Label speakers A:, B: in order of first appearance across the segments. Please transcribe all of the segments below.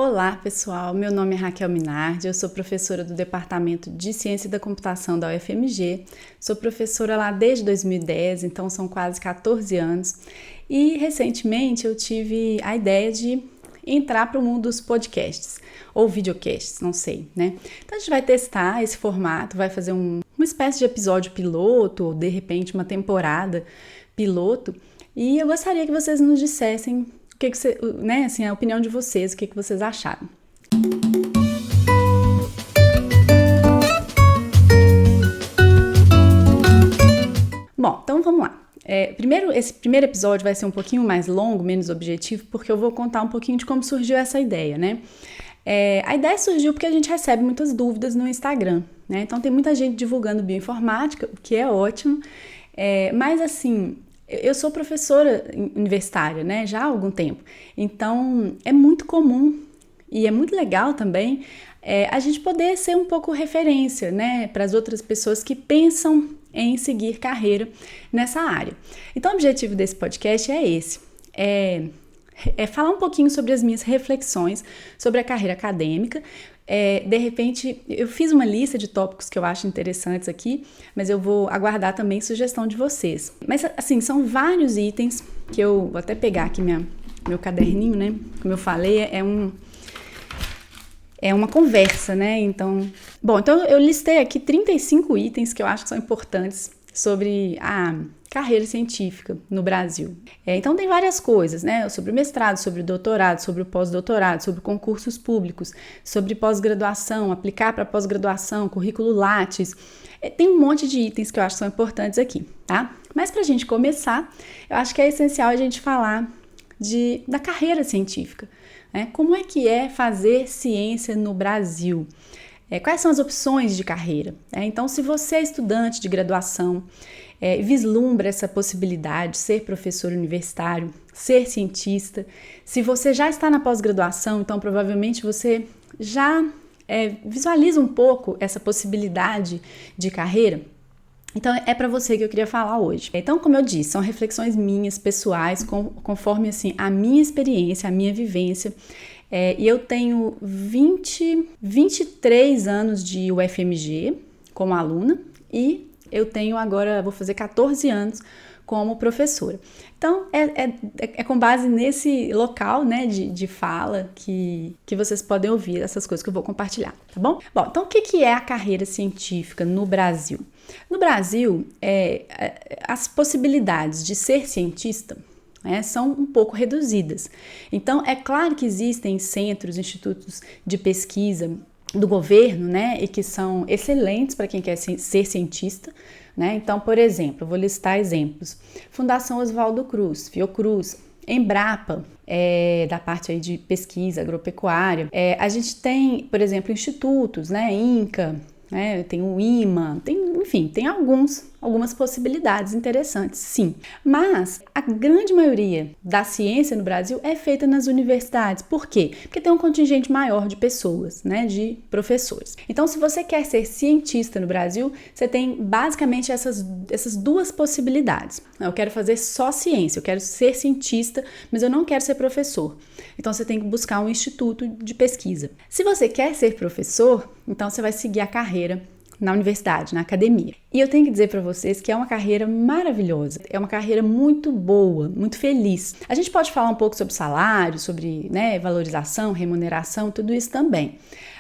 A: Olá, pessoal. Meu nome é Raquel Minardi, eu sou professora do Departamento de Ciência da Computação da UFMG. Sou professora lá desde 2010, então são quase 14 anos. E recentemente eu tive a ideia de entrar para o mundo dos podcasts, ou videocasts, não sei, né? Então a gente vai testar esse formato, vai fazer uma espécie de episódio piloto, ou de repente uma temporada piloto. E eu gostaria que vocês nos dissessem a opinião de vocês, o que vocês acharam. Bom, então vamos lá. Esse primeiro episódio vai ser um pouquinho mais longo, menos objetivo, porque eu vou contar um pouquinho de como surgiu essa ideia, né? A ideia surgiu porque a gente recebe muitas dúvidas no Instagram, né? Então tem muita gente divulgando bioinformática, o que é ótimo, mas assim, eu sou professora universitária, né, já há algum tempo, então é muito comum e é muito legal também a gente poder ser um pouco referência, né, para as outras pessoas que pensam em seguir carreira nessa área. Então o objetivo desse podcast é esse, falar um pouquinho sobre as minhas reflexões sobre a carreira acadêmica. De repente, eu fiz uma lista de tópicos que eu acho interessantes aqui, mas eu vou aguardar também sugestão de vocês. Mas, assim, são vários itens que eu vou até pegar aqui meu caderninho, né? Como eu falei, é uma conversa, né? Então eu listei aqui 35 itens que eu acho que são importantes sobre a carreira científica no Brasil. Então tem várias coisas, né? Sobre o mestrado, sobre o doutorado, sobre o pós-doutorado, sobre concursos públicos, sobre pós-graduação, aplicar para pós-graduação, currículo Lattes. Tem um monte de itens que eu acho que são importantes aqui, tá? Mas para a gente começar, eu acho que é essencial a gente falar da carreira científica, né? Como é que é fazer ciência no Brasil? Quais são as opções de carreira? Então, se você é estudante de graduação, vislumbra essa possibilidade de ser professor universitário, ser cientista, se você já está na pós-graduação, então provavelmente você já visualiza um pouco essa possibilidade de carreira. Então, é para você que eu queria falar hoje. Então, como eu disse, são reflexões minhas, pessoais, conforme assim, a minha experiência, a minha vivência. E eu tenho 23 anos de UFMG como aluna e eu tenho agora, vou fazer 14 anos como professora. Então, é com base nesse local, né, de fala que vocês podem ouvir essas coisas que eu vou compartilhar, tá bom? Bom, então o que é a carreira científica no Brasil? No Brasil, as possibilidades de ser cientista são um pouco reduzidas. Então, é claro que existem centros, institutos de pesquisa do governo, né, e que são excelentes para quem quer ser cientista, né? Então, por exemplo, eu vou listar exemplos: Fundação Oswaldo Cruz, Fiocruz, Embrapa, da parte aí de pesquisa agropecuária. A gente tem, por exemplo, institutos, né, INCA, tem o IMA, tem algumas possibilidades interessantes, sim. Mas a grande maioria da ciência no Brasil é feita nas universidades. Por quê? Porque tem um contingente maior de pessoas, né, de professores. Então, se você quer ser cientista no Brasil, você tem basicamente essas duas possibilidades. Eu quero fazer só ciência, eu quero ser cientista, mas eu não quero ser professor. Então, você tem que buscar um instituto de pesquisa. Se você quer ser professor, então você vai seguir a carreira na universidade, na academia. E eu tenho que dizer para vocês que é uma carreira maravilhosa, é uma carreira muito boa, muito feliz. A gente pode falar um pouco sobre salário, sobre, né, valorização, remuneração, tudo isso também.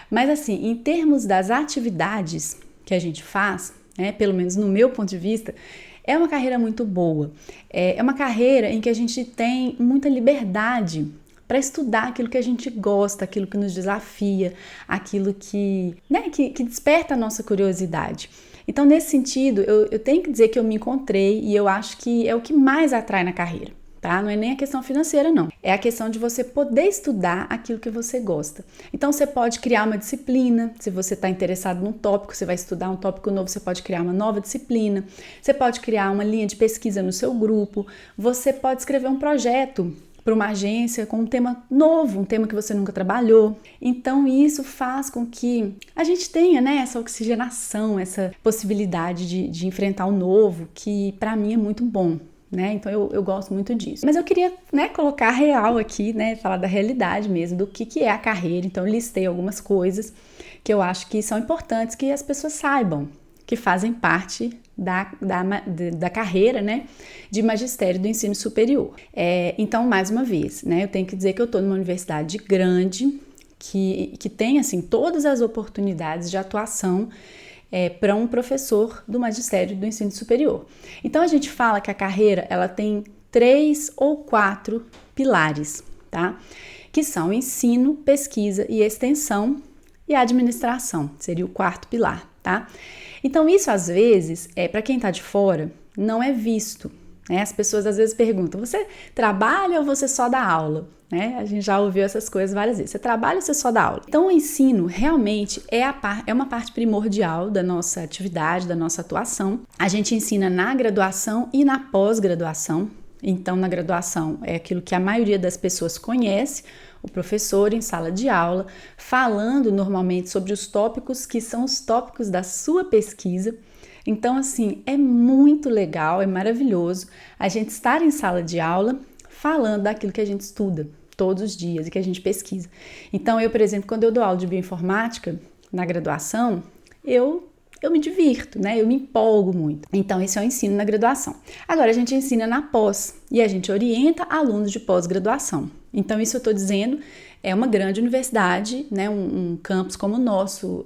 A: Mas assim, em termos das atividades que a gente faz, pelo menos no meu ponto de vista, é uma carreira muito boa. É uma carreira em que a gente tem muita liberdade para estudar aquilo que a gente gosta, aquilo que nos desafia, aquilo que desperta a nossa curiosidade. Então, nesse sentido, eu tenho que dizer que eu me encontrei e eu acho que é o que mais atrai na carreira, tá? Não é nem a questão financeira, não. É a questão de você poder estudar aquilo que você gosta. Então, você pode criar uma disciplina. Se você está interessado num tópico, você vai estudar um tópico novo, você pode criar uma nova disciplina. Você pode criar uma linha de pesquisa no seu grupo. Você pode escrever um projeto para uma agência com um tema novo, um tema que você nunca trabalhou. Então isso faz com que a gente tenha, né, essa oxigenação, essa possibilidade de enfrentar o novo, que para mim é muito bom. né? Então eu gosto muito disso. Mas eu queria, né, colocar real aqui, né, falar da realidade mesmo, do que é a carreira. Então eu listei algumas coisas que eu acho que são importantes que as pessoas saibam, que fazem parte da carreira, né, de magistério do ensino superior. Então, mais uma vez, né, eu tenho que dizer que eu estou numa universidade grande, que tem, assim, todas as oportunidades de atuação para um professor do magistério do ensino superior. Então, a gente fala que a carreira, ela tem 3 ou 4 pilares, tá? Que são ensino, pesquisa e extensão e administração, seria o 4º pilar, tá? Então, isso, às vezes, para quem está de fora, não é visto, né? As pessoas, às vezes, perguntam, você trabalha ou você só dá aula? Né? A gente já ouviu essas coisas várias vezes. Você trabalha ou você só dá aula? Então, o ensino realmente é uma parte primordial da nossa atividade, da nossa atuação. A gente ensina na graduação e na pós-graduação. Então, na graduação é aquilo que a maioria das pessoas conhece, o professor em sala de aula, falando normalmente sobre os tópicos que são os tópicos da sua pesquisa. Então, assim, é muito legal, é maravilhoso a gente estar em sala de aula falando daquilo que a gente estuda todos os dias e que a gente pesquisa. Então, eu, por exemplo, quando eu dou aula de bioinformática na graduação, eu me divirto, né? Eu me empolgo muito. Então, esse é o ensino na graduação. Agora, a gente ensina na pós e a gente orienta alunos de pós-graduação. Então, isso eu estou dizendo, é uma grande universidade, né? Um campus como o nosso,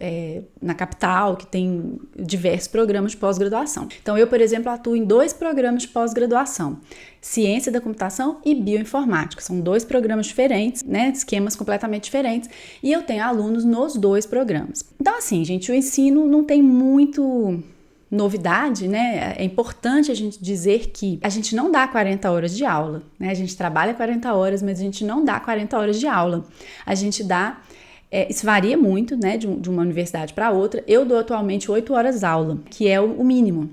A: na capital, que tem diversos programas de pós-graduação. Então, eu, por exemplo, atuo em 2 programas de pós-graduação, Ciência da Computação e Bioinformática. São 2 programas diferentes, né? Esquemas completamente diferentes, e eu tenho alunos nos 2 programas. Então, assim, gente, o ensino não tem muito novidade, né? É importante a gente dizer que a gente não dá 40 horas de aula, né? A gente trabalha 40 horas, mas a gente não dá 40 horas de aula. A gente dá, isso varia muito, né? De uma universidade para outra. Eu dou atualmente 8 horas aula, que é o mínimo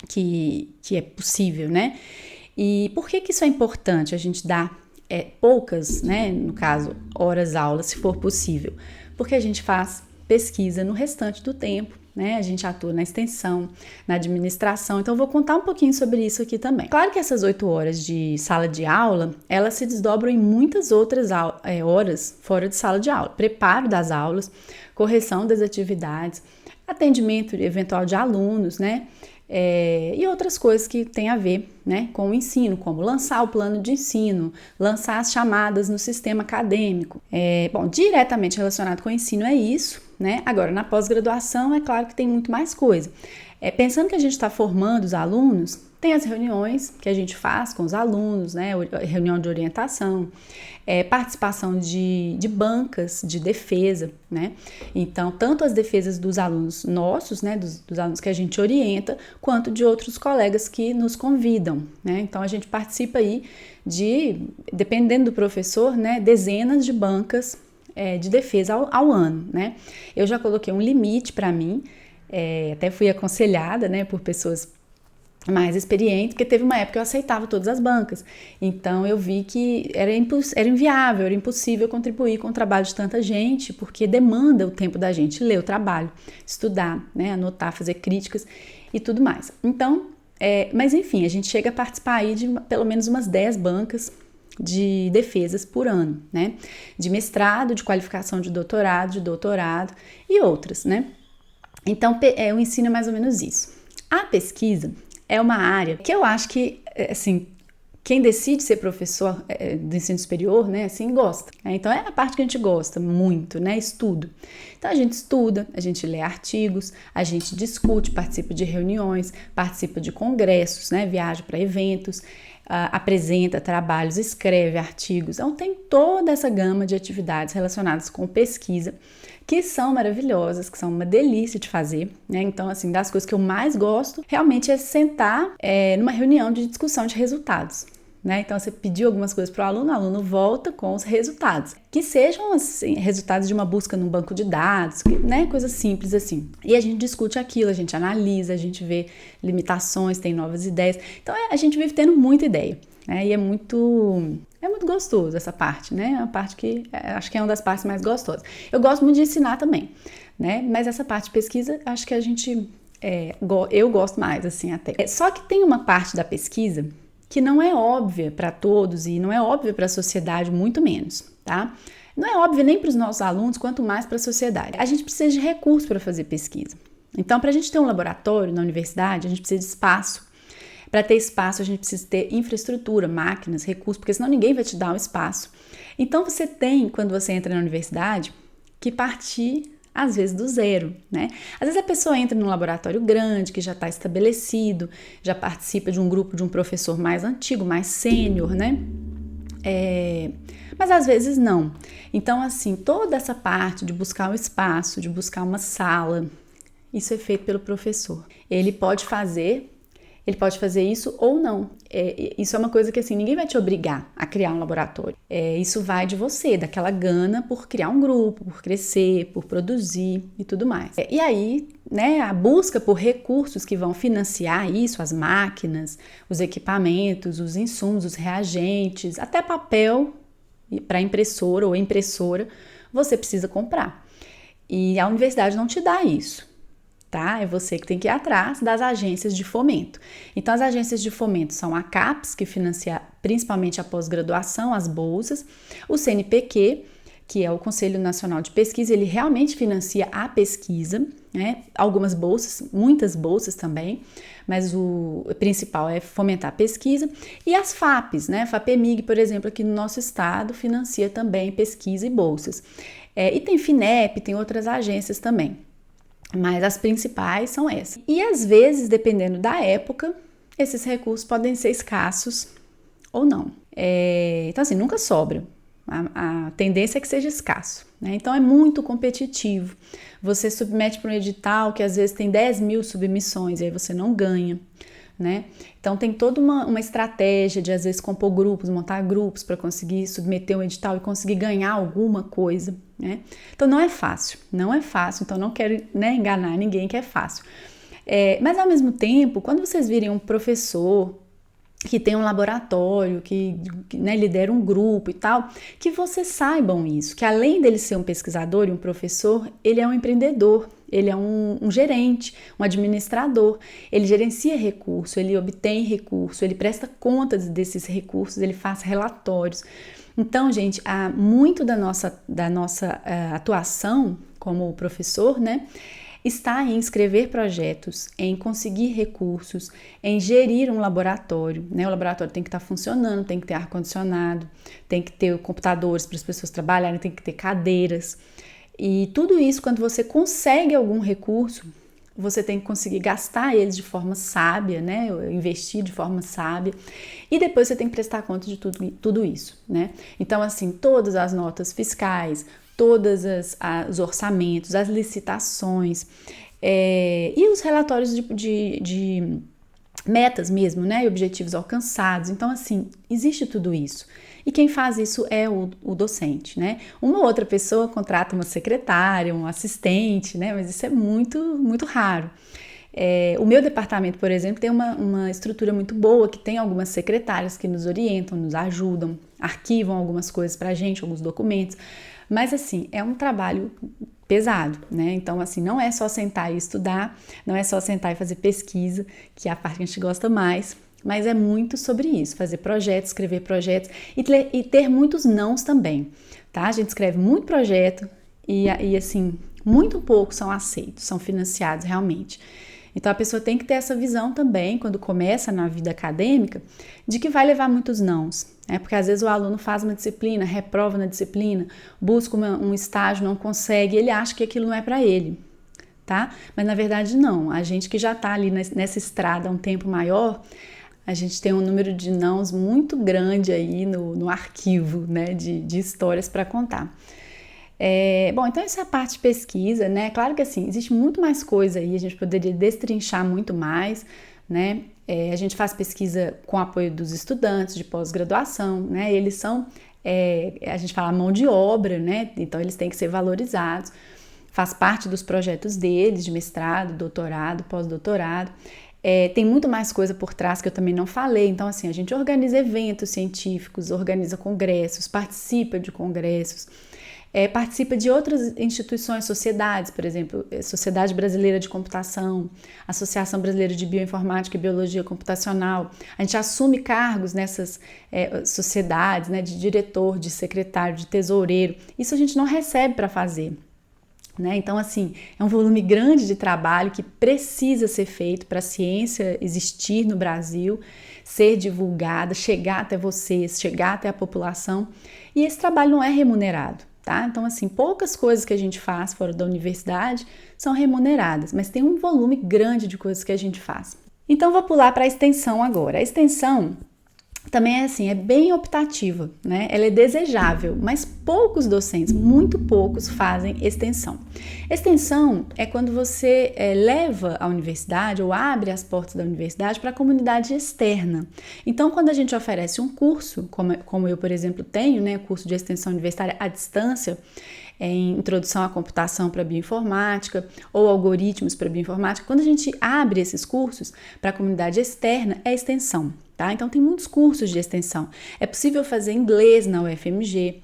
A: que é possível, né? E por que isso é importante? A gente dá poucas, né? No caso, horas aula, se for possível, porque a gente faz pesquisa no restante do tempo, né? A gente atua na extensão, na administração, então eu vou contar um pouquinho sobre isso aqui também. Claro que essas 8 horas de sala de aula, elas se desdobram em muitas outras horas fora de sala de aula. Preparo das aulas, correção das atividades, atendimento eventual de alunos, né? E outras coisas que têm a ver, né, com o ensino, como lançar o plano de ensino, lançar as chamadas no sistema acadêmico. Bom, diretamente relacionado com o ensino é isso, né? Agora, na pós-graduação, é claro que tem muito mais coisa. Pensando que a gente está formando os alunos, tem as reuniões que a gente faz com os alunos, né? Reunião de orientação, participação de bancas de defesa, né? Então, tanto as defesas dos alunos nossos, né? Dos alunos que a gente orienta, quanto de outros colegas que nos convidam, né? Então, a gente participa aí dependendo do professor, né? Dezenas de bancas de defesa ao ano, né? Eu já coloquei um limite para mim, até fui aconselhada, né? Por pessoas mais experiente, porque teve uma época que eu aceitava todas as bancas, então eu vi que era inviável, era impossível contribuir com o trabalho de tanta gente, porque demanda o tempo da gente ler o trabalho, estudar, né, anotar, fazer críticas e tudo mais. Então, mas enfim, a gente chega a participar aí de pelo menos umas 10 bancas de defesas por ano, né, de mestrado, de qualificação de doutorado e outras, né. Então, o ensino é mais ou menos isso. A pesquisa é uma área que eu acho que, assim, quem decide ser professor do ensino superior, né, assim, gosta. Então, é a parte que a gente gosta muito, né, estudo. Então, a gente estuda, a gente lê artigos, a gente discute, participa de reuniões, participa de congressos, né, viaja para eventos, apresenta trabalhos, escreve artigos. Então, tem toda essa gama de atividades relacionadas com pesquisa, que são maravilhosas, que são uma delícia de fazer, né? Então, assim, das coisas que eu mais gosto, realmente é sentar numa reunião de discussão de resultados, né? Então, você pediu algumas coisas para o aluno volta com os resultados, que sejam, assim, resultados de uma busca num banco de dados, né? Coisas simples assim. E a gente discute aquilo, a gente analisa, a gente vê limitações, tem novas ideias. Então, a gente vive tendo muita ideia, né? E é muito gostoso essa parte, né? É uma parte que acho que é uma das partes mais gostosas. Eu gosto muito de ensinar também, né? Mas essa parte de pesquisa, acho que eu gosto mais, assim, até. Só que tem uma parte da pesquisa que não é óbvia para todos e não é óbvia para a sociedade, muito menos, tá? Não é óbvio nem para os nossos alunos, quanto mais para a sociedade. A gente precisa de recursos para fazer pesquisa. Então, para a gente ter um laboratório na universidade, a gente precisa de espaço. Para ter espaço, a gente precisa ter infraestrutura, máquinas, recursos, porque senão ninguém vai te dar o espaço. Então, você tem, quando você entra na universidade, que partir, às vezes, do zero, né? Às vezes a pessoa entra num laboratório grande, que já está estabelecido, já participa de um grupo de um professor mais antigo, mais sênior, né? Mas às vezes não. Então, assim, toda essa parte de buscar um espaço, de buscar uma sala, isso é feito pelo professor. Ele pode fazer isso ou não. Isso é uma coisa que, assim, ninguém vai te obrigar a criar um laboratório. Isso vai de você, daquela gana por criar um grupo, por crescer, por produzir e tudo mais. E aí, né, a busca por recursos que vão financiar isso, as máquinas, os equipamentos, os insumos, os reagentes, até papel para impressora ou impressora, você precisa comprar. E a universidade não te dá isso. Tá? É você que tem que ir atrás das agências de fomento. Então, as agências de fomento são a CAPES, que financia principalmente a pós-graduação, as bolsas, o CNPq, que é o Conselho Nacional de Pesquisa, ele realmente financia a pesquisa, né? Algumas bolsas, muitas bolsas também, mas o principal é fomentar a pesquisa. E as FAPES, né? FAPEMIG, por exemplo, aqui no nosso estado, financia também pesquisa e bolsas. E tem FINEP, tem outras agências também. Mas as principais são essas. E às vezes, dependendo da época, esses recursos podem ser escassos ou não. Então, assim, nunca sobra. A tendência é que seja escasso, né? Então, é muito competitivo. Você submete para um edital que às vezes tem 10 mil submissões e aí você não ganha, né? Então, tem toda uma estratégia de, às vezes, compor grupos, montar grupos para conseguir submeter um edital e conseguir ganhar alguma coisa, né? Então, não é fácil, então não quero, né, enganar ninguém que é fácil. Mas, ao mesmo tempo, quando vocês virem um professor que tem um laboratório, que né, lidera um grupo e tal, que vocês saibam isso, que além dele ser um pesquisador e um professor, ele é um empreendedor, ele é um gerente, um administrador, ele gerencia recurso, ele obtém recurso, ele presta contas desses recursos, ele faz relatórios. Então, gente, muito da nossa atuação como professor, né, está em escrever projetos, em conseguir recursos, em gerir um laboratório, né? O laboratório tem que estar funcionando, tem que ter ar-condicionado, tem que ter computadores para as pessoas trabalharem, tem que ter cadeiras. E tudo isso, quando você consegue algum recurso, você tem que conseguir gastar eles de forma sábia, né? Investir de forma sábia. E depois você tem que prestar conta de tudo isso, né? Então, assim, todas as notas fiscais, todos os orçamentos, as licitações e os relatórios de metas mesmo, né? E objetivos alcançados. Então, assim, existe tudo isso. E quem faz isso é o docente, né? Uma outra pessoa contrata uma secretária, um assistente, né? Mas isso é muito, muito raro. O meu departamento, por exemplo, tem uma estrutura muito boa, que tem algumas secretárias que nos orientam, nos ajudam, arquivam algumas coisas pra gente, alguns documentos. Mas, assim, é um trabalho pesado, né? Então, assim, não é só sentar e estudar, não é só sentar e fazer pesquisa, que é a parte que a gente gosta mais, mas é muito sobre isso, fazer projetos, escrever projetos e ter muitos nãos também, tá? A gente escreve muito projeto e assim, muito poucos são aceitos, são financiados realmente. Então, a pessoa tem que ter essa visão também, quando começa na vida acadêmica, de que vai levar muitos nãos, né? Porque às vezes o aluno faz uma disciplina, reprova na disciplina, busca um estágio, não consegue, ele acha que aquilo não é para ele, tá? Mas na verdade não, a gente que já tá ali nessa estrada há um tempo maior, a gente tem um número de nãos muito grande aí no arquivo, né, de histórias para contar. Bom, então essa é a parte de pesquisa, né? Claro que assim, existe muito mais coisa aí, a gente poderia destrinchar muito mais, né? A gente faz pesquisa com apoio dos estudantes de pós-graduação, né? Eles são, a gente fala mão de obra, né? Então eles têm que ser valorizados, faz parte dos projetos deles, de mestrado, doutorado, pós-doutorado. Tem muito mais coisa por trás que eu também não falei, então assim, a gente organiza eventos científicos, organiza congressos, participa de congressos, participa de outras instituições, sociedades, por exemplo, Sociedade Brasileira de Computação, Associação Brasileira de Bioinformática e Biologia Computacional. A gente assume cargos nessas sociedades, né, de diretor, de secretário, de tesoureiro. Isso a gente não recebe para fazer. Né? Então, assim, é um volume grande de trabalho que precisa ser feito para a ciência existir no Brasil, ser divulgada, chegar até vocês, chegar até a população. E esse trabalho não é remunerado, tá? Então, assim, poucas coisas que a gente faz fora da universidade são remuneradas, mas tem um volume grande de coisas que a gente faz. Então, vou pular para a extensão agora. A extensão também é assim, é bem optativa, né? Ela é desejável, mas poucos docentes, muito poucos, fazem extensão. Extensão é quando você leva a universidade ou abre as portas da universidade para a comunidade externa. Então, quando a gente oferece um curso, como eu, por exemplo, tenho, né, curso de extensão universitária à distância, em introdução à computação para bioinformática ou algoritmos para bioinformática, quando a gente abre esses cursos para a comunidade externa, é extensão, tá? Então tem muitos cursos de extensão. É possível fazer inglês na UFMG,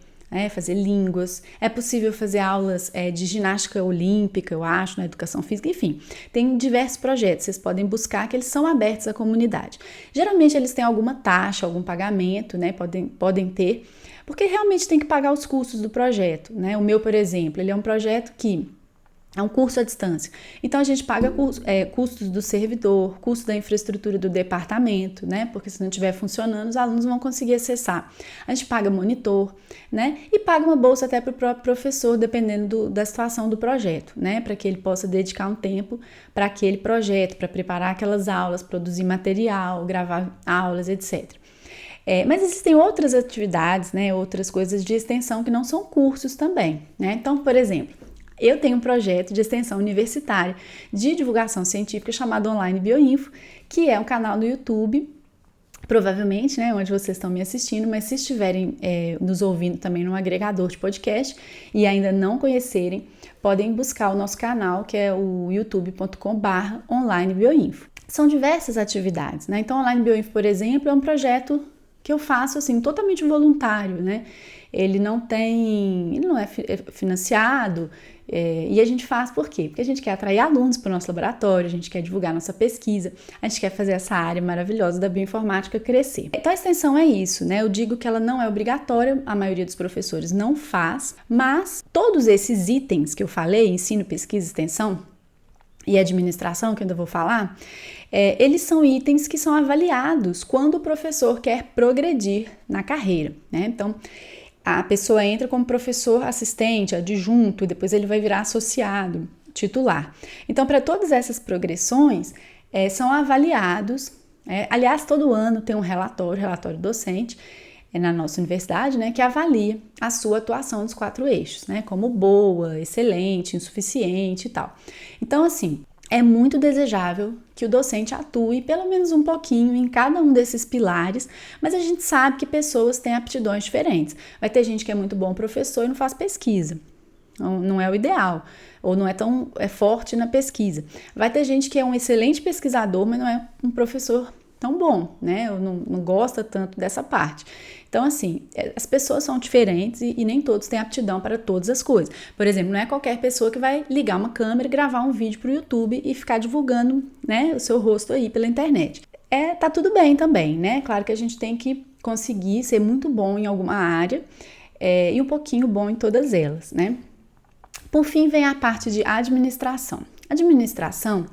A: fazer línguas, é possível fazer aulas de ginástica olímpica, eu acho, na educação física, enfim, tem diversos projetos, vocês podem buscar que eles são abertos à comunidade. Geralmente eles têm alguma taxa, algum pagamento, né? Podem ter, porque realmente tem que pagar os custos do projeto, né? O meu, por exemplo, ele é um projeto que é um curso à distância. Então, a gente paga custos do servidor, custo da infraestrutura do departamento, né? Porque se não estiver funcionando, os alunos vão conseguir acessar. A gente paga monitor, né? E paga uma bolsa até para o próprio professor, dependendo da situação do projeto, né? Para que ele possa dedicar um tempo para aquele projeto, para preparar aquelas aulas, produzir material, gravar aulas, etc. Mas existem outras atividades, né, outras coisas de extensão que não são cursos também, né? Então, por exemplo, eu tenho um projeto de extensão universitária de divulgação científica chamado Online Bioinfo, que é um canal no YouTube, provavelmente, né, onde vocês estão me assistindo, mas se estiverem nos ouvindo também no agregador de podcast e ainda não conhecerem, podem buscar o nosso canal, que é o youtube.com/Online Bioinfo. São diversas atividades, né? Então, Online Bioinfo, por exemplo, é um projeto que eu faço assim totalmente voluntário, né? Ele não é financiado, e a gente faz por quê? Porque a gente quer atrair alunos para o nosso laboratório, a gente quer divulgar nossa pesquisa, a gente quer fazer essa área maravilhosa da bioinformática crescer. Então a extensão é isso, né? Eu digo que ela não é obrigatória, a maioria dos professores não faz, mas todos esses itens que eu falei, ensino, pesquisa, extensão e administração, que eu ainda vou falar, eles são itens que são avaliados quando o professor quer progredir na carreira, né? Então, a pessoa entra como professor assistente, adjunto, e depois ele vai virar associado, titular. Então, para todas essas progressões, são avaliados, aliás, todo ano tem um relatório docente, na nossa universidade, né, que avalia a sua atuação nos 4 eixos, né, como boa, excelente, insuficiente e tal. Então, assim, é muito desejável que o docente atue pelo menos um pouquinho em cada um desses pilares, mas a gente sabe que pessoas têm aptidões diferentes. Vai ter gente que é muito bom professor e não faz pesquisa, não é o ideal, ou não é tão forte na pesquisa. Vai ter gente que é um excelente pesquisador, mas não é um professor tão bom, né? Ou não gosta tanto dessa parte. Então, assim, as pessoas são diferentes e nem todos têm aptidão para todas as coisas. Por exemplo, não é qualquer pessoa que vai ligar uma câmera e gravar um vídeo para o YouTube e ficar divulgando, né, o seu rosto aí pela internet. Tá tudo bem também, né? Claro que a gente tem que conseguir ser muito bom em alguma área e um pouquinho bom em todas elas, né? Por fim, vem a parte de administração. Administração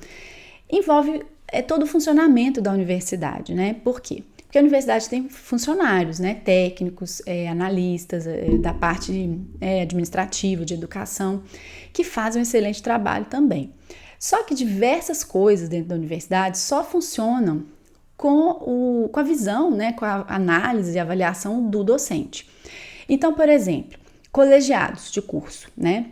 A: envolve todo o funcionamento da universidade, né? Por quê? Porque a universidade tem funcionários, né? Técnicos, analistas, da parte administrativa, de educação, que fazem um excelente trabalho também. Só que diversas coisas dentro da universidade só funcionam com a visão, né? Com a análise e avaliação do docente. Então, por exemplo, colegiados de curso, né?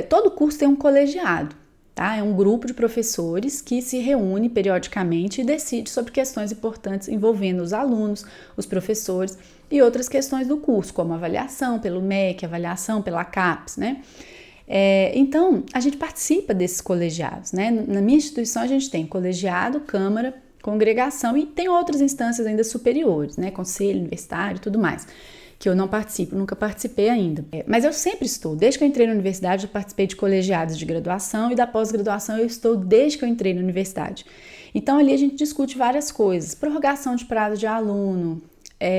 A: Todo curso tem um colegiado. Tá? É um grupo de professores que se reúne periodicamente e decide sobre questões importantes envolvendo os alunos, os professores e outras questões do curso, como avaliação pelo MEC, avaliação pela CAPES, né? Então, a gente participa desses colegiados, né? Na minha instituição, a gente tem colegiado, câmara, congregação e tem outras instâncias ainda superiores, né? Conselho universitário e tudo mais, que eu não participo, nunca participei ainda. Mas eu sempre estou, desde que eu entrei na universidade, eu participei de colegiados de graduação e da pós-graduação eu estou desde que eu entrei na universidade. Então ali a gente discute várias coisas, prorrogação de prazo de aluno,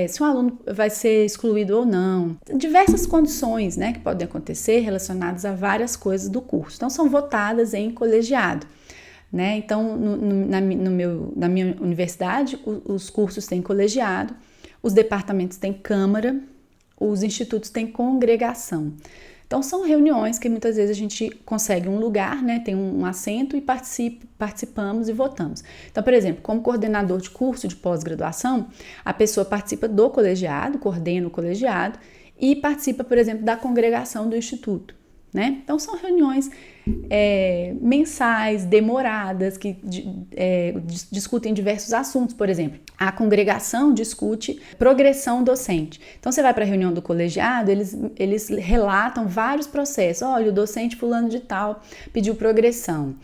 A: se um aluno vai ser excluído ou não, diversas condições, né, que podem acontecer relacionadas a várias coisas do curso. Então são votadas em colegiado. Né? Então, na minha universidade, os cursos têm colegiado, os departamentos têm câmara, os institutos têm congregação. Então, são reuniões que muitas vezes a gente consegue um lugar, né? Tem um assento e participamos e votamos. Então, por exemplo, como coordenador de curso de pós-graduação, a pessoa participa do colegiado, coordena o colegiado e participa, por exemplo, da congregação do instituto. Né? Então são reuniões mensais, demoradas, que discutem diversos assuntos. Por exemplo, a congregação discute progressão docente. Então você vai para a reunião do colegiado, eles relatam vários processos. Olha, o docente fulano de tal pediu progressão.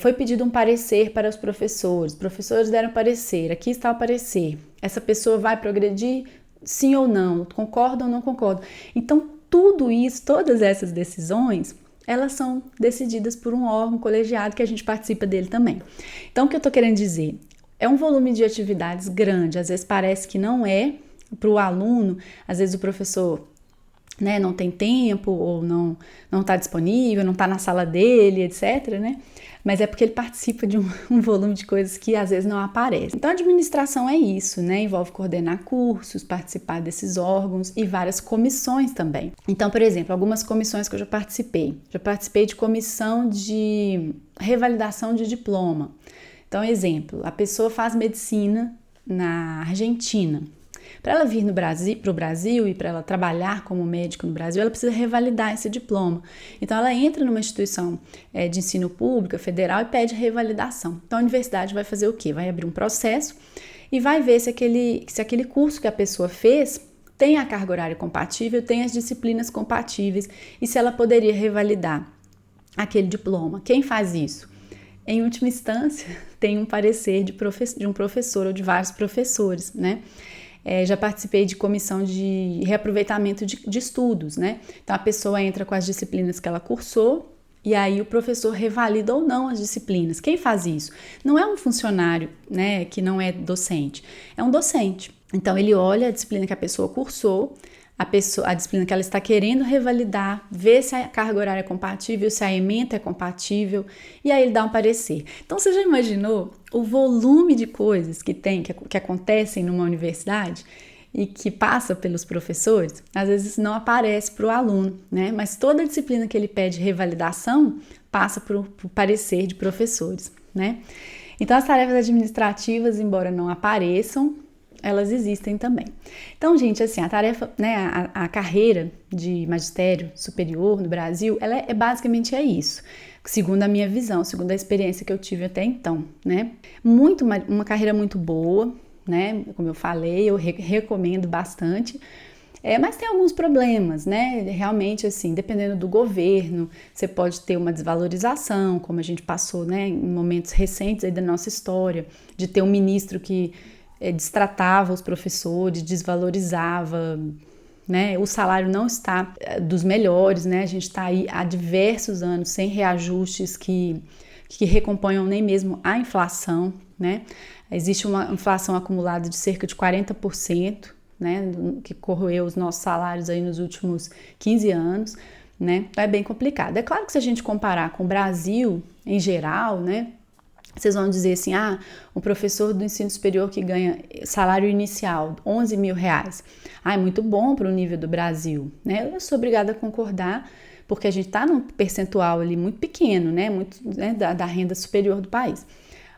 A: Foi pedido um parecer para os professores deram parecer, aqui está o parecer. Essa pessoa vai progredir? Sim ou não? Concorda ou não concorda? Então, tudo isso, todas essas decisões, elas são decididas por um órgão colegiado que a gente participa dele também. Então, o que eu estou querendo dizer? É um volume de atividades grande, às vezes parece que não é para o aluno, às vezes o professor, né, não tem tempo ou não está disponível, não está na sala dele, etc., né? Mas é porque ele participa de um volume de coisas que às vezes não aparece. Então, a administração é isso, né? Envolve coordenar cursos, participar desses órgãos e várias comissões também. Então, por exemplo, algumas comissões que eu já participei. Já participei de comissão de revalidação de diploma. Então, exemplo, a pessoa faz medicina na Argentina. Para ela vir para o Brasil e para ela trabalhar como médico no Brasil, ela precisa revalidar esse diploma. Então, ela entra numa instituição de ensino pública, federal, e pede revalidação. Então, a universidade vai fazer o quê? Vai abrir um processo e vai ver se aquele curso que a pessoa fez tem a carga horária compatível, tem as disciplinas compatíveis e se ela poderia revalidar aquele diploma. Quem faz isso? Em última instância, tem um parecer de um professor ou de vários professores, né? Já participei de comissão de reaproveitamento de estudos, né? Então, a pessoa entra com as disciplinas que ela cursou e aí o professor revalida ou não as disciplinas. Quem faz isso? Não é um funcionário, né, que não é docente, é um docente. Então, ele olha a disciplina que a pessoa cursou, a disciplina que ela está querendo revalidar, vê se a carga horária é compatível, se a ementa é compatível, e aí ele dá um parecer. Então, você já imaginou o volume de coisas que acontecem numa universidade e que passa pelos professores? Às vezes não aparece para o aluno, né? Mas toda a disciplina que ele pede revalidação passa por parecer de professores, né? Então, as tarefas administrativas, embora não apareçam, elas existem também. Então, gente, assim, a tarefa, né, a carreira de magistério superior no Brasil, ela basicamente isso, segundo a minha visão, segundo a experiência que eu tive até então, né? Uma carreira muito boa, né? Como eu falei, eu recomendo bastante, mas tem alguns problemas, né? Realmente, assim, dependendo do governo, você pode ter uma desvalorização, como a gente passou, né, em momentos recentes aí da nossa história, de ter um ministro que destratava os professores, desvalorizava, né? O salário não está dos melhores, né? A gente está aí há diversos anos sem reajustes que recomponham nem mesmo a inflação, né? Existe uma inflação acumulada de cerca de 40%, né? Que corroeu os nossos salários aí nos últimos 15 anos, né? Então é bem complicado. É claro que se a gente comparar com o Brasil em geral, né? Vocês vão dizer assim, um professor do ensino superior que ganha salário inicial, R$11 mil. É muito bom para o nível do Brasil, né? Eu sou obrigada a concordar, porque a gente está num percentual ali muito pequeno, né? Da renda superior do país.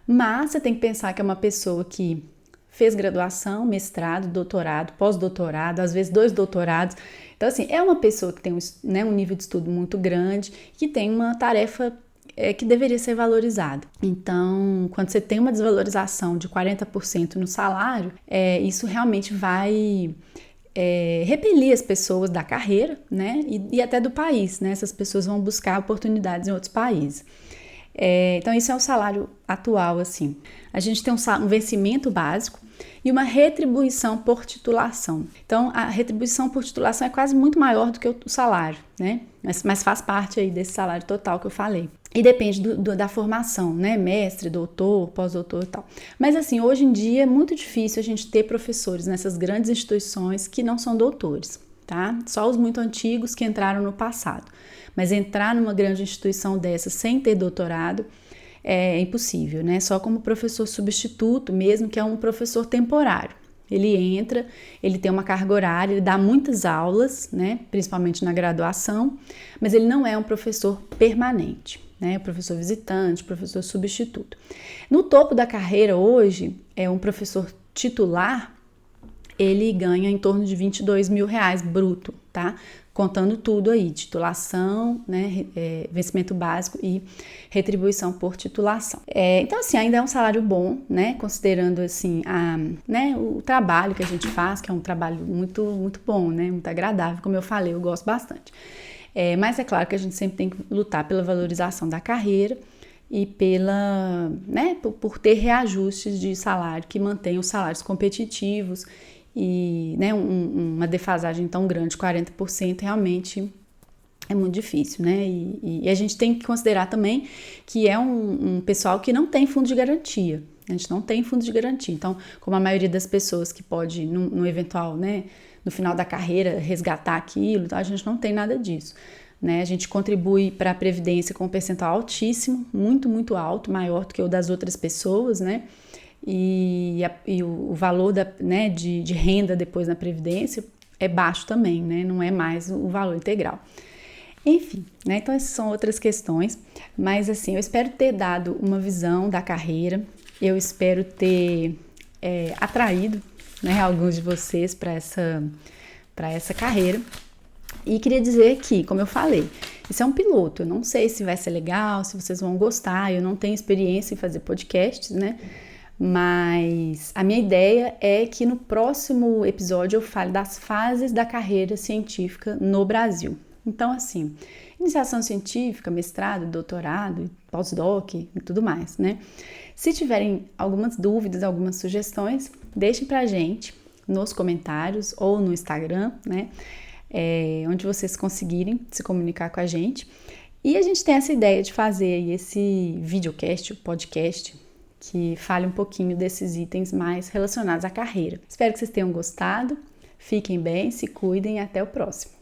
A: Mas você tem que pensar que é uma pessoa que fez graduação, mestrado, doutorado, pós-doutorado, às vezes 2 doutorados. Então, assim, é uma pessoa que tem um nível de estudo muito grande, que tem uma tarefa que deveria ser valorizada. Então, quando você tem uma desvalorização de 40% no salário, isso realmente vai repelir as pessoas da carreira, né? E até do país, né? Essas pessoas vão buscar oportunidades em outros países. Então, isso é o salário atual, assim. A gente tem um vencimento básico e uma retribuição por titulação. Então, a retribuição por titulação é quase muito maior do que o salário, né? Mas faz parte aí desse salário total que eu falei. E depende da formação, né? Mestre, doutor, pós-doutor e tal. Mas assim, hoje em dia é muito difícil a gente ter professores nessas grandes instituições que não são doutores, tá? Só os muito antigos que entraram no passado. Mas entrar numa grande instituição dessa sem ter doutorado é impossível, né? Só como professor substituto mesmo, que é um professor temporário. Ele entra, ele tem uma carga horária, ele dá muitas aulas, né? Principalmente na graduação, mas ele não é um professor permanente, né? Professor visitante, professor substituto. No topo da carreira hoje, um professor titular, ele ganha em torno de R$22 mil bruto, tá? Contando tudo aí, titulação, né, vencimento básico e retribuição por titulação. Então, assim, ainda é um salário bom, né, considerando, assim, o trabalho que a gente faz, que é um trabalho muito, muito bom, né, muito agradável, como eu falei, eu gosto bastante. Mas é claro que a gente sempre tem que lutar pela valorização da carreira e por ter reajustes de salário que mantenham os salários competitivos e, né, uma defasagem tão grande, 40%, realmente é muito difícil, né? E a gente tem que considerar também que é um pessoal que não tem fundo de garantia. A gente não tem fundo de garantia. Então, como a maioria das pessoas que pode, no eventual, né, no final da carreira, resgatar aquilo, a gente não tem nada disso. Né? A gente contribui para a Previdência com um percentual altíssimo, muito, muito alto, maior do que o das outras pessoas, né? E o valor de renda depois na Previdência é baixo também, né? Não é mais o valor integral. Enfim, né? Então essas são outras questões, mas assim, eu espero ter dado uma visão da carreira, eu espero ter atraído, né, alguns de vocês para essa carreira. E queria dizer que, como eu falei, isso é um piloto, eu não sei se vai ser legal, se vocês vão gostar, eu não tenho experiência em fazer podcasts, né? Mas a minha ideia é que no próximo episódio eu fale das fases da carreira científica no Brasil. Então, assim, iniciação científica, mestrado, doutorado, pós-doc e tudo mais, né? Se tiverem algumas dúvidas, algumas sugestões, deixem pra gente nos comentários ou no Instagram, né? Onde vocês conseguirem se comunicar com a gente. E a gente tem essa ideia de fazer aí esse videocast, o podcast, que fale um pouquinho desses itens mais relacionados à carreira. Espero que vocês tenham gostado, fiquem bem, se cuidem e até o próximo.